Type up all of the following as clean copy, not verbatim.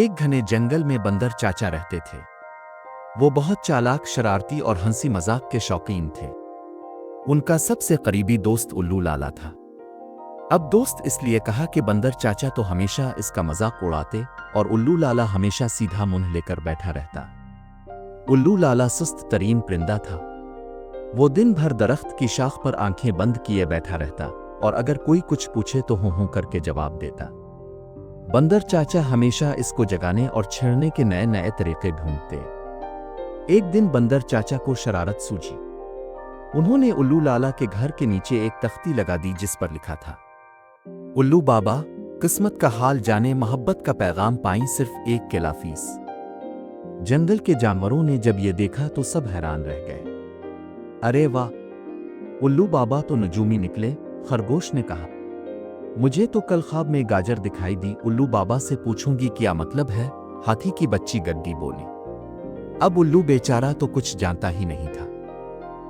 एक घने जंगल में बंदर चाचा रहते थे। वो बहुत चालाक, शरारती और हंसी मजाक के शौकीन थे। उनका सबसे करीबी दोस्त उल्लू लाला था। अब दोस्त इसलिए कहा कि बंदर चाचा तो हमेशा इसका मजाक उड़ाते और उल्लू लाला हमेशा सीधा मुंह लेकर बैठा रहता। उल्लू लाला सुस्त तरीन परिंदा था। वो दिन भर दरख्त की शाख पर आंखें बंद किए बैठा रहता और अगर कोई कुछ पूछे तो हूं करके जवाब देता। बंदर चाचा हमेशा इसको जगाने और छेड़ने के नए नए तरीके ढूंढते। एक दिन बंदर चाचा को शरारत सूझी। उन्होंने उल्लू लाला के घर के नीचे एक तख्ती लगा दी जिस पर लिखा था, उल्लू बाबा, किस्मत का हाल जाने, मोहब्बत का पैगाम पाई सिर्फ एक केलाफीस। जंगल के जानवरों ने जब ये देखा तो सब हैरान रह गए। अरे वाह, उल्लू बाबा तो नजूमी निकले। खरगोश ने कहा, मुझे तो कल ख्वाब में गाजर दिखाई दी। उल्लू बाबा से पूछूंगी क्या मतलब है। हाथी की बच्ची गड्डी बोली। अब उल्लू बेचारा तो कुछ जानता ही नहीं था।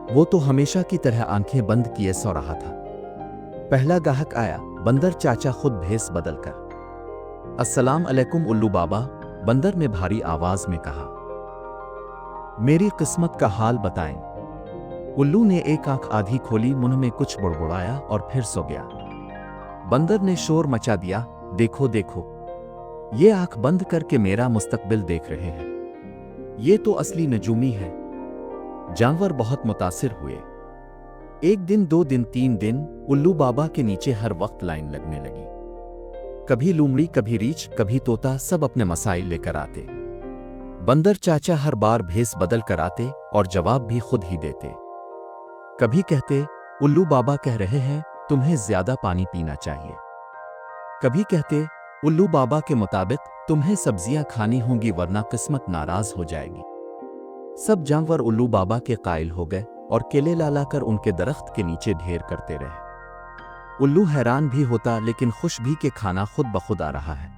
वो तो हमेशा की तरह आंखें बंद किए सो रहा था। पहला ग्राहक आया। बंदर चाचा खुद भेस बदलकर। अस्सलाम अलैकुम उल्लू बाबा, बंदर ने भारी आवाज में कहा। मेरी किस्मत का हाल बताएं। उल्लू ने एक आंख आधी खोली, मुंह में कुछ बुड़बुड़ाया और फिर सो गया। बंदर ने शोर मचा दिया, देखो देखो, ये आंख बंद करके मेरा मुस्तकबिल देख रहे हैं। ये तो असली नजूमी है। जानवर बहुत मुतासिर हुए। एक दिन, 2 दिन, 3 दिन, उल्लू बाबा के नीचे हर वक्त लाइन लगने लगी। कभी लोमड़ी, कभी रीछ, कभी तोता, सब अपने मसाइल लेकर आते। बंदर चाचा हर बार भेस बदल कर आते और जवाब भी खुद ही देते। कभी कहते, उल्लू बाबा कह रहे हैं तुम्हें ज्यादा पानी पीना चाहिए। कभी कहते, उल्लू बाबा के मुताबिक तुम्हें सब्जियां खानी होंगी वरना किस्मत नाराज हो जाएगी। सब जानवर उल्लू बाबा के कायल हो गए और केले ला लाकर उनके दरख्त के नीचे ढेर करते रहे। उल्लू हैरान भी होता लेकिन खुश भी कि खाना खुद ब खुद आ रहा है।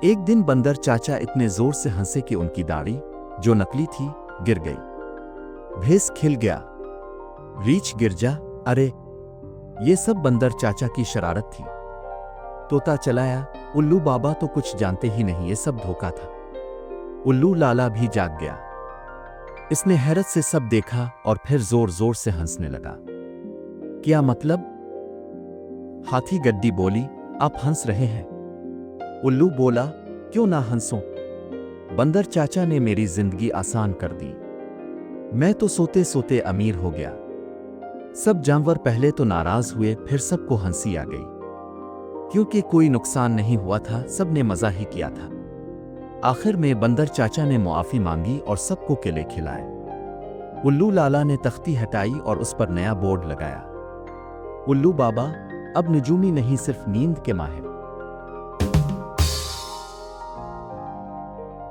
एक दिन बंदर चाचा इतने जोर से हंसे कि उनकी दाढ़ी, जो नकली थी, गिर गई। भेस खिल गया, रीछ गिर जा। अरे, ये सब बंदर चाचा की शरारत थी। तोता चलाया, उल्लू बाबा तो कुछ जानते ही नहीं, ये सब धोखा था। उल्लू लाला भी जाग गया। इसने हैरत से सब देखा और फिर जोर जोर से हंसने लगा। क्या मतलब? हाथी गड्डी बोली, आप हंस रहे हैं। उल्लू बोला, क्यों ना हंसूं। बंदर चाचा ने मेरी जिंदगी आसान कर दी। मैं तो सोते सोते अमीर हो गया। सब जानवर पहले तो नाराज हुए, फिर सबको हंसी आ गई। क्योंकि कोई नुकसान नहीं हुआ था, सबने मजा ही किया था। आखिर में बंदर चाचा ने मुआफी मांगी और सबको केले खिलाए। उल्लू लाला ने तख्ती हटाई और उस पर नया बोर्ड लगाया, उल्लू बाबा अब नजूमी नहीं, सिर्फ नींद के माहिर।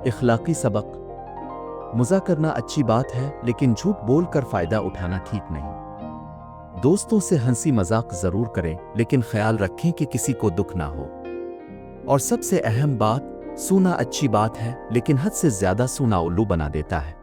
इखलाकी सबक। मज़ा करना अच्छी बात है लेकिन झूठ बोलकर फायदा उठाना ठीक नहीं। दोस्तों से हंसी मजाक जरूर करें लेकिन ख्याल रखें कि किसी को दुख ना हो। और सबसे अहम बात, सूना अच्छी बात है लेकिन हद से ज्यादा सूना उल्लू बना देता है।